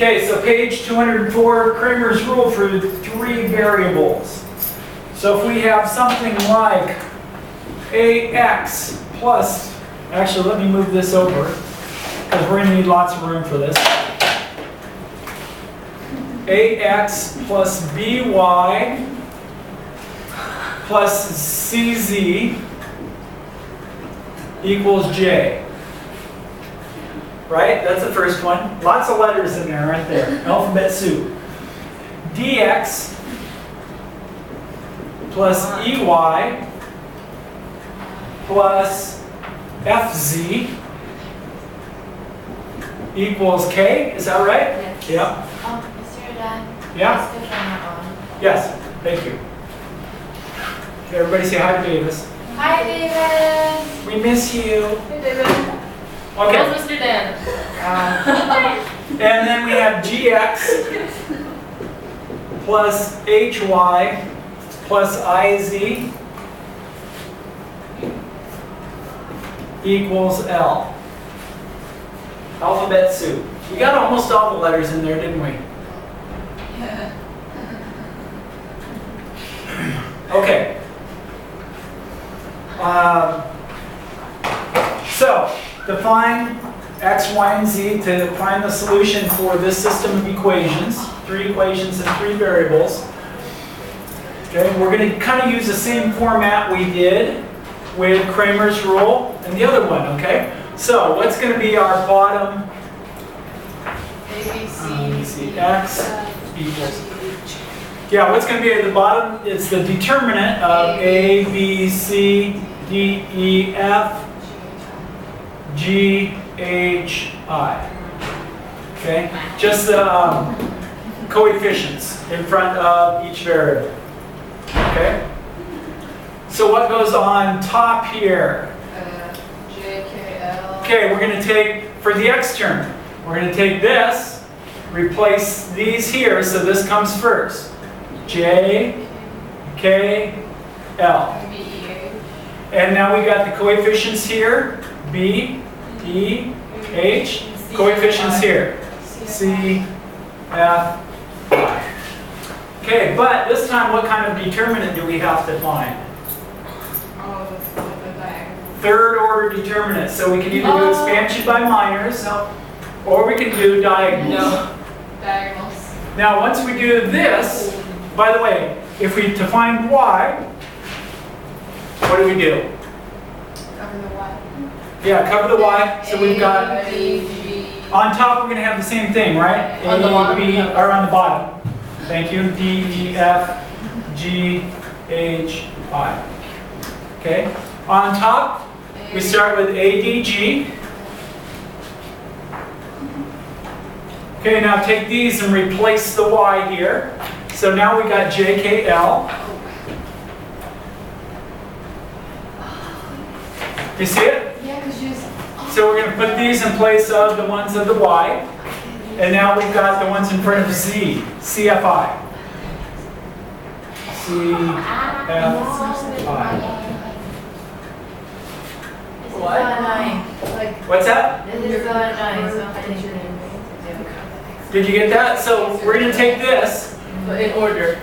Okay, so page 204, Cramers rule for 3 variables. So if we have something like ax plus, actually let me move this over, because we're going to need lots of room for this. Ax plus by plus cz equals j. Right? That's the first one. Lots of letters in there, aren't there? Alphabet soup. Dx plus ey plus fz equals k. Is that right? Yes. Yeah. Mr. Dan. Yeah? Is the camera on? Yes. Thank you. Okay, everybody say hi to Davis. Hi, David. We miss you. Hey, David. Okay. How's Mr. Dan? And then we have gx plus hy plus iz equals L. Alphabet soup. We got almost all the letters in there, didn't we? Yeah. Okay. So, define x, y, and z to find the solution for this system of equations. 3 equations and 3 variables. Okay, we're going to kind of use the same format we did with Cramer's rule and the other one, okay? So, what's going to be our bottom? Let me see, x equals. Yeah, what's going to be at the bottom? It's the determinant of A, B, C, D, E, F, G, H, I. Okay? Just the coefficients in front of each variable. Okay? So what goes on top here? J, K, L. Okay, we're going to take, for the x term, we're going to take this, replace these here, so this comes first. J, K, L. B, E, And now we got the coefficients here, B, E, H, coefficients here, C, F, I. Okay, but this time what kind of determinant do we have to find? Oh, the diagonal. Third order determinant. So we can either do expansion by minors, or we can do diagonals. No. Diagonals. Now once we do this, by the way, if we to find y, what do we do? Cover the Y. Yeah, cover the y. So we've got, A, B, G. on top we're going to have the same thing, right? On the bottom. A, B, or on the bottom. Thank you. D, E, F, G, H, I. Okay. On top, we start with A, D, G. Okay, now take these and replace the y here. So now we got J, K, L. You see it? Yeah, because you. So we're going to put these in place of the ones of the y. And now we've got the ones in front of Z, CFI. CFI. What? What's that? This is the 9, so I think you're going Did you get that? So we're going to take this to in order.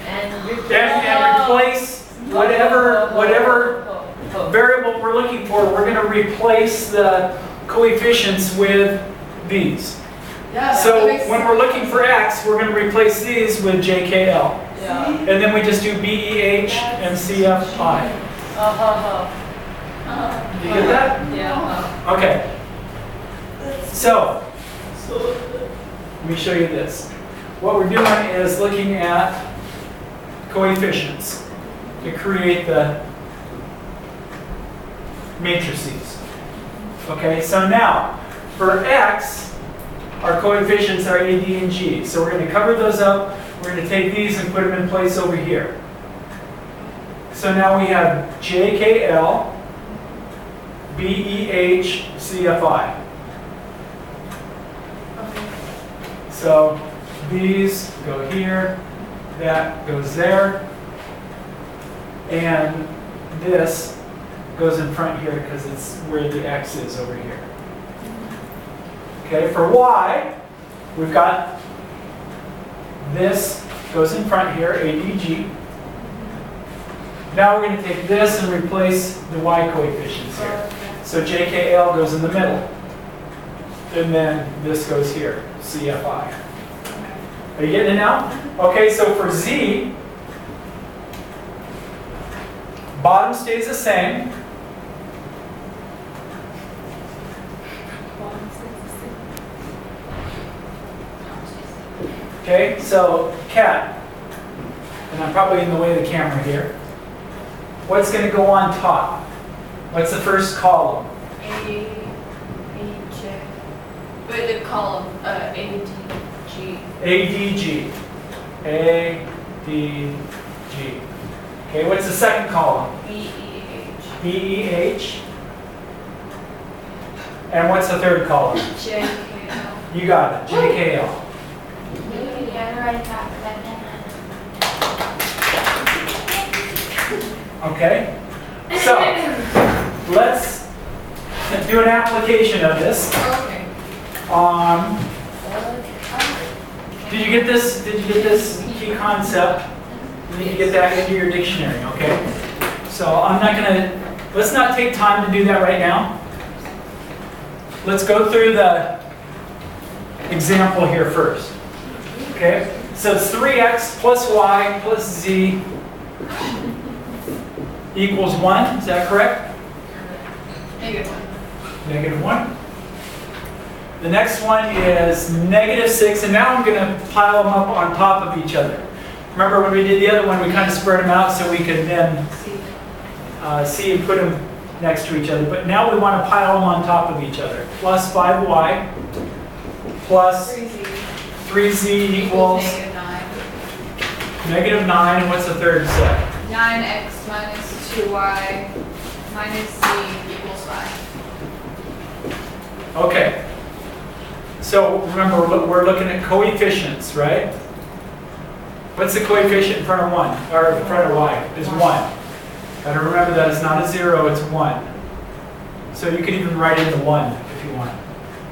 And replace whatever variable we're looking for. We're going to replace the coefficients with these. Yeah, So when we're looking for x, we're going to replace these with JKL. Yeah. And then we just do BEH and CFI. Did you get that? Yeah. Okay. So, let me show you this. What we're doing is looking at coefficients to create the matrices. Okay, so now, for x, our coefficients are A, D, and G. So we're going to cover those up. We're going to take these and put them in place over here. So now we have JKL, BEH, CFI. So these go here, that goes there, and this goes in front here because it's where the X is over here. Okay, for Y, we've got this goes in front here, ADG. Now we're going to take this and replace the y coefficients here. So JKL goes in the middle. And then this goes here, CFI. Are you getting it now? Okay, so for Z, bottom stays the same. Okay, so cat, and I'm probably in the way of the camera here. What's going to go on top? What's the first column? Wait, the column, ADG. ADG. ADG. Okay, what's the second column? BEH. BEH. And what's the third column? JKL. You got it, JKL. Okay, so let's do an application of this. Okay. Did you get this? Did you get this key concept? You need to get that into your dictionary, okay? So I'm not gonna, let's not take time to do that right now. Let's go through the example here first. Okay, so it's 3x plus y plus z equals 1. Is that correct? -1. -1. The next one is -6, and now I'm going to pile them up on top of each other. Remember when we did the other one, we kind of spread them out so we could then see and put them next to each other. But now we want to pile them on top of each other. Plus 5y plus 3z equals -9. And what's the third set? 9x minus 2y minus z equals 5. Okay. So remember, we're looking at coefficients, right? What's the coefficient in front of 1? Or in front of y? Is 1. Gotta remember that it's not a 0, it's 1. So you could even write in the 1 if you want,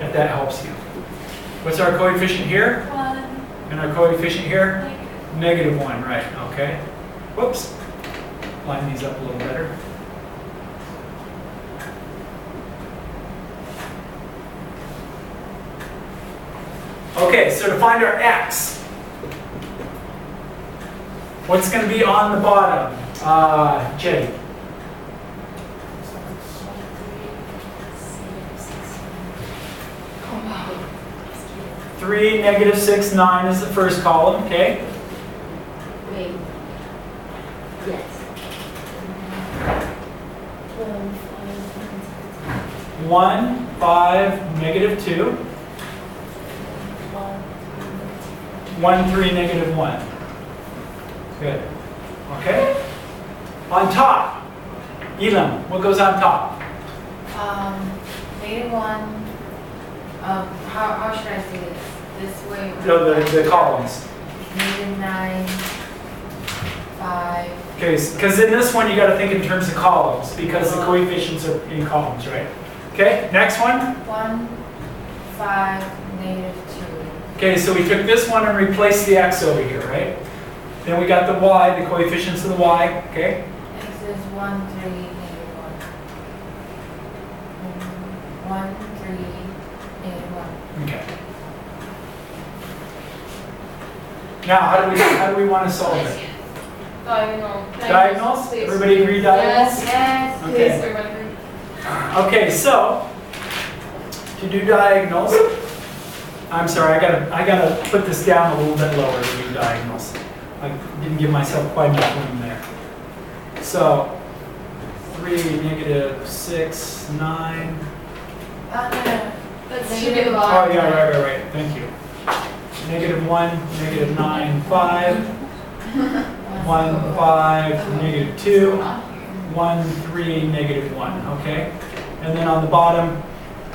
if that helps you. What's our coefficient here? 1. And our coefficient here? -1, right, okay. Whoops. Line these up a little better. Okay, so to find our x, what's going to be on the bottom? Jenny. Three, -6, 9 is the first column, okay? Wait. Yes. 1, 5, -2. 1, 3, -1. Good. Okay? On top, Elam, what goes on top? -1. How should I say this? This way? No, the columns. -9, 5. Okay, because in this one you got to think in terms of columns because the coefficients are in columns, right? Okay, next one. 1, 5, -2. Okay, so we took this one and replaced the x over here, right? Then we got the y, the coefficients of the y, okay? X is 1, 3, -1. 1, 3, -1. Okay. Now, how do we want to solve it? Diagonal. Diagonals? Please. Everybody agree diagonals? Yes, Okay. please, everybody agree. Okay, so to do diagonals, I'm sorry, I gotta put this down a little bit lower to do diagonals. I didn't give myself quite enough room there. So 3, -6, 9. Let's Negative shoot it. Oh yeah, right. Thank you. -1, -9, 5. 1, 5, -2. 1, 3, -1. Okay, and then on the bottom,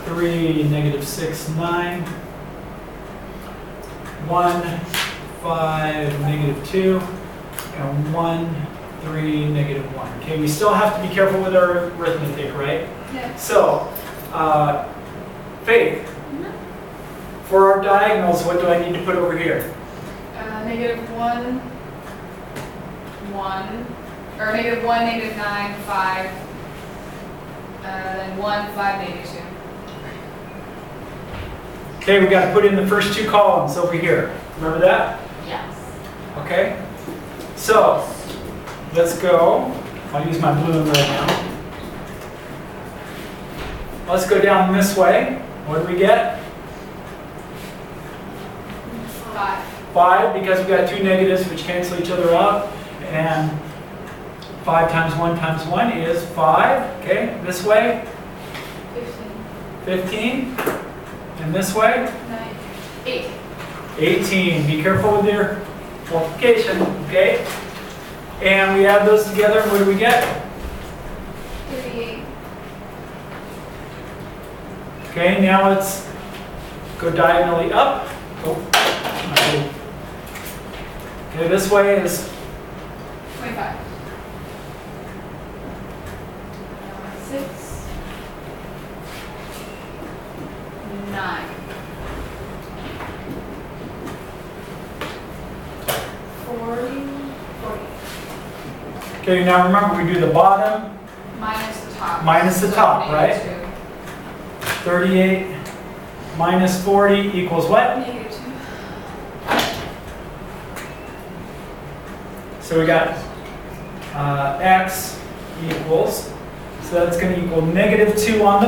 3, -6, 9. 1, 5, -2, and 1, 3, -1. Okay, we still have to be careful with our arithmetic, right? Yeah. So, Faith, For our diagonals, what do I need to put over here? -1, 1, or -1, -9, 5, then 1, 5, -2. Okay, we got to put in the first two columns over here. Remember that? Yes. Okay. So, let's go. I'll use my blue and red now. Let's go down this way. What do we get? 5. 5, because we got two negatives which cancel each other out. And 5 times 1 times 1 is 5. Okay, this way, 15. 15. And this way, 9. 8. 18. Be careful with your multiplication, okay? And we add those together, and what do we get? 38. Okay, now let's go diagonally up. Oh, okay, this way is 25. 6. 9. 40. okay. Now remember, we do the bottom Minus the top. Minus the top, -2. right? 38 minus 40 equals what? -2. So we got x equals. So that's going to equal -2 on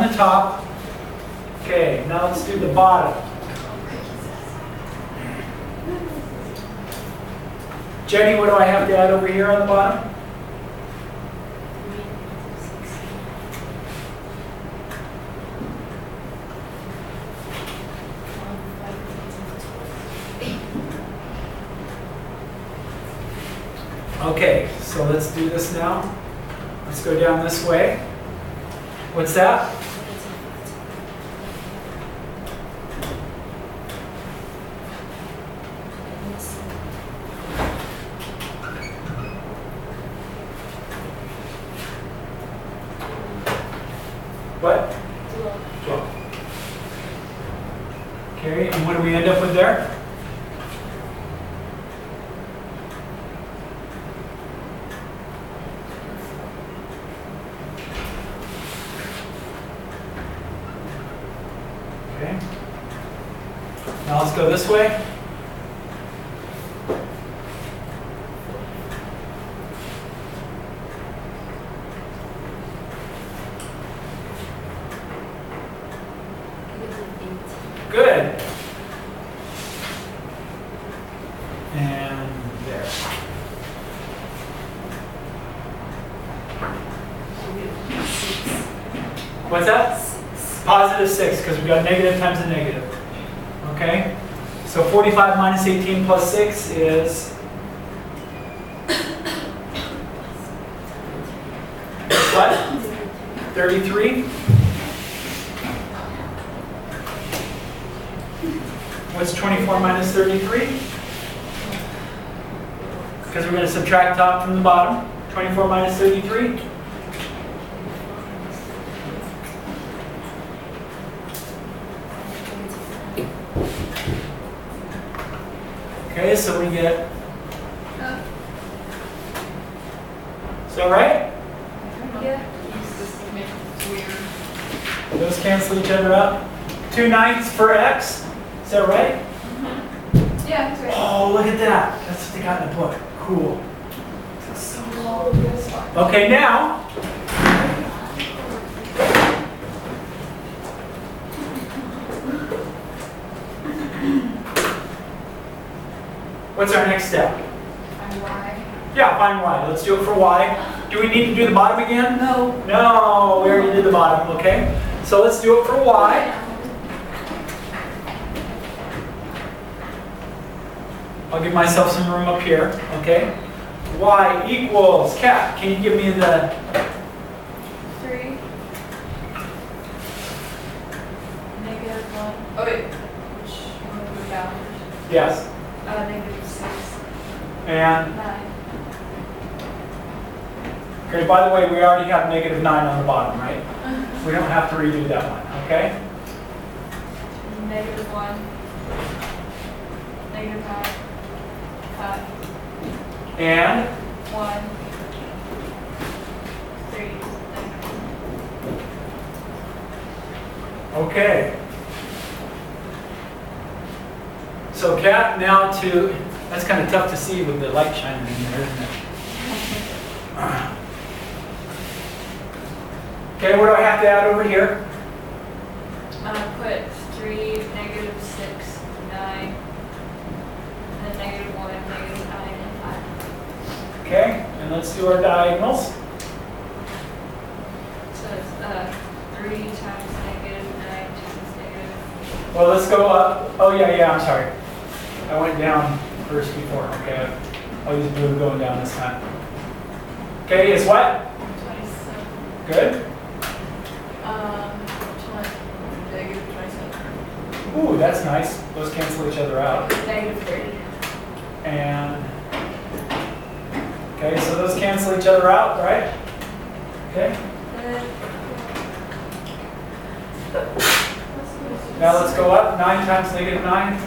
the top. Okay, now let's do the bottom. Jenny, what do I have to add over here on the bottom? Okay, so let's do this now. Let's go down this way. What's that? What? 12. Okay, and what do we end up with there? Okay. Now let's go this way. Good. And there. What's that? Positive 6, because we got negative times a negative. Okay? So 45 minus 18 plus 6 is what? 33? What's 24 minus 33? Because we're going to subtract top from the bottom. 24 minus 33? Okay, so we get, is that right? Yeah. This makes it weird. Those cancel each other out. 2/9 for x, is that right? Yeah, that's right. Oh, look at that. That's what they got in the book. Cool. So this one. Okay, now, what's our next step? And y. Yeah, find y. Let's do it for y. Do we need to do the bottom again? No. No, we already did the bottom, okay? So let's do it for y. I'll give myself some room up here, okay? Y equals, Kat, can you give me the 3. -1. Oh wait. Which one do we got? yes, -6. and, 9. okay, by the way, we already have -9 on the bottom, right? We don't have to redo that one, okay? -1, -9, cut, And 1, 3, okay. So Kat, now to, that's kind of tough to see with the light shining in there, isn't it? Okay, what do I have to add over here? put 3, -6, 9, and then -1, -9, and 5. Okay, and let's do our diagonals. So it's 3 times -9 times negative. Well, let's go up. Oh, yeah, I'm sorry. I went down first before. Okay, I'll use blue going down this time. Okay, is what? 27. Good. 27. Ooh, that's nice. Those cancel each other out. -30. And, okay, so those cancel each other out, right? Okay, now let's go up. 9 times -9. -8.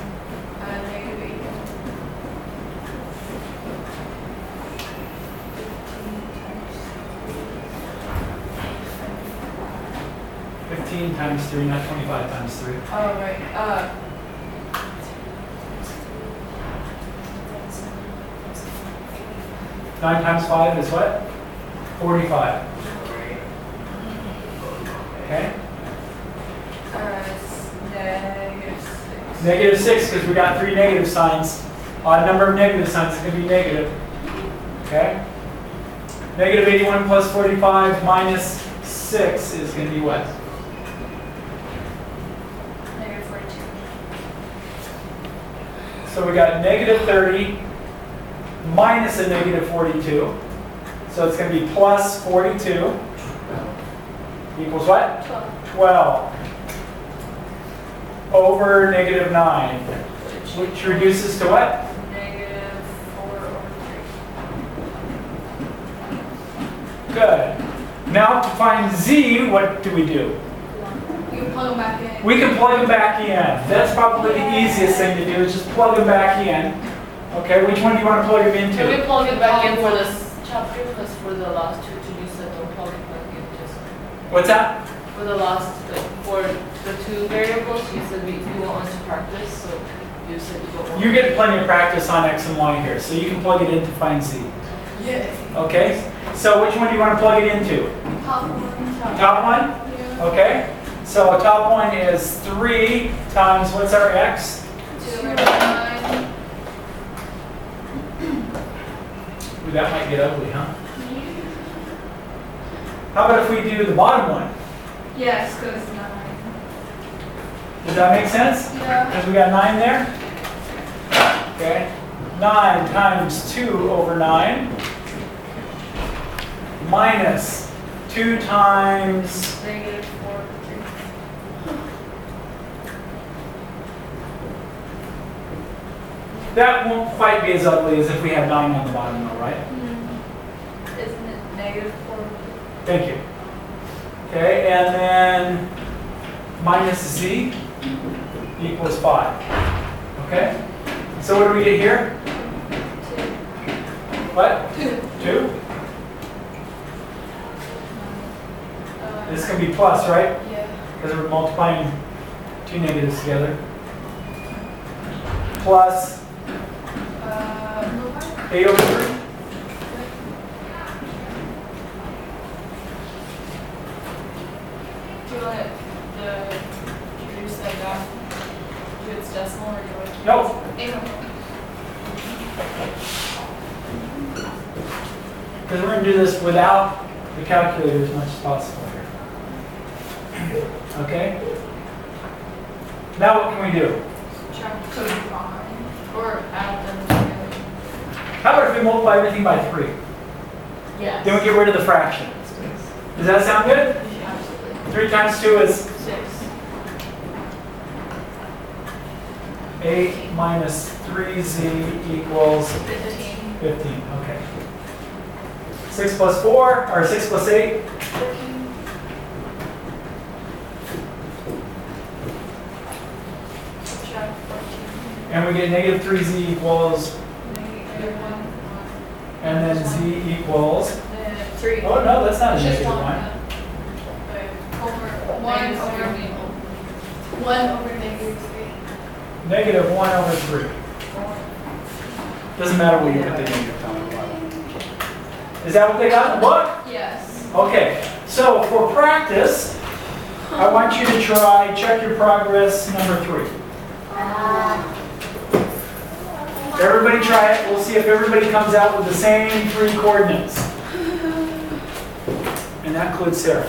15 times 3, not 25 times 3. Oh, right. 9 times 5 is what? 45. Okay. -6 because we got 3 negative signs. Odd number of negative signs is going to be negative. Okay. -81 plus 45 minus 6 is going to be what? -42. So we got -30 minus a -42. So it's going to be plus 42 equals what? 12 over -9, which reduces to what? -4 over 3. Good. Now to find z, what do we do? You can plug them back in. We can plug them back in. That's probably the easiest thing to do, is just plug them back in. Okay, which one do you want to plug them Can we into? plug it back in for this chapter? Because for the last two, you said don't plug it back in. Just What's that? for the last, for the 2 variables, you said you want us to practice, so you said you don't want. You're getting plenty of practice on x and y here, so you can plug it in to find z. Yeah. Okay? So which one do you want to plug it into? Top one. Top one? Yeah. Okay. So top one is 3 times, what's our x? 2 over 9. Ooh, that might get ugly, huh? How about if we do the bottom one? Yes, because 9. Does that make sense? Yeah. Because we got 9 there? Okay. 9 times 2 over 9 minus 2 times, -4 over 3. that won't quite be as ugly as if we had 9 on the bottom though, right? Isn't it -4 over 3? Thank you. Okay, and then minus z equals 5. Okay? So what do we get here? 2. What? 2. 2? This can be plus, right? Yeah. Because we're multiplying 2 negatives together. Plus No, 8 over 3. do you want the reduce that down to its decimal, or do you want to keep Nope. it? 8 over 3. Because we're going to do this without the calculator as much as possible here. Okay? Now what can we do? Subtract 2 or add them together. How about if we multiply everything by 3? Yes. Then we get rid of the fraction. Does that sound good? Absolutely. 3 times 2 is 6. 8 minus 3z equals 15. 15. Okay. 6 plus 4, or 6 plus 8? 13. And we get negative 3z equals, Negative 1, 1. and then z equals, Then 3. oh no, that's not a It's just negative 1. 1. Over 1 Negative over 3. 1 over negative 3. Negative 1 over 3. Doesn't matter what you put the negative on. Is that what they got in the book? Yes. Okay, so for practice, I want you to try, check your progress number 3. Everybody try it. We'll see if everybody comes out with the same 3 coordinates. And that includes Sarah.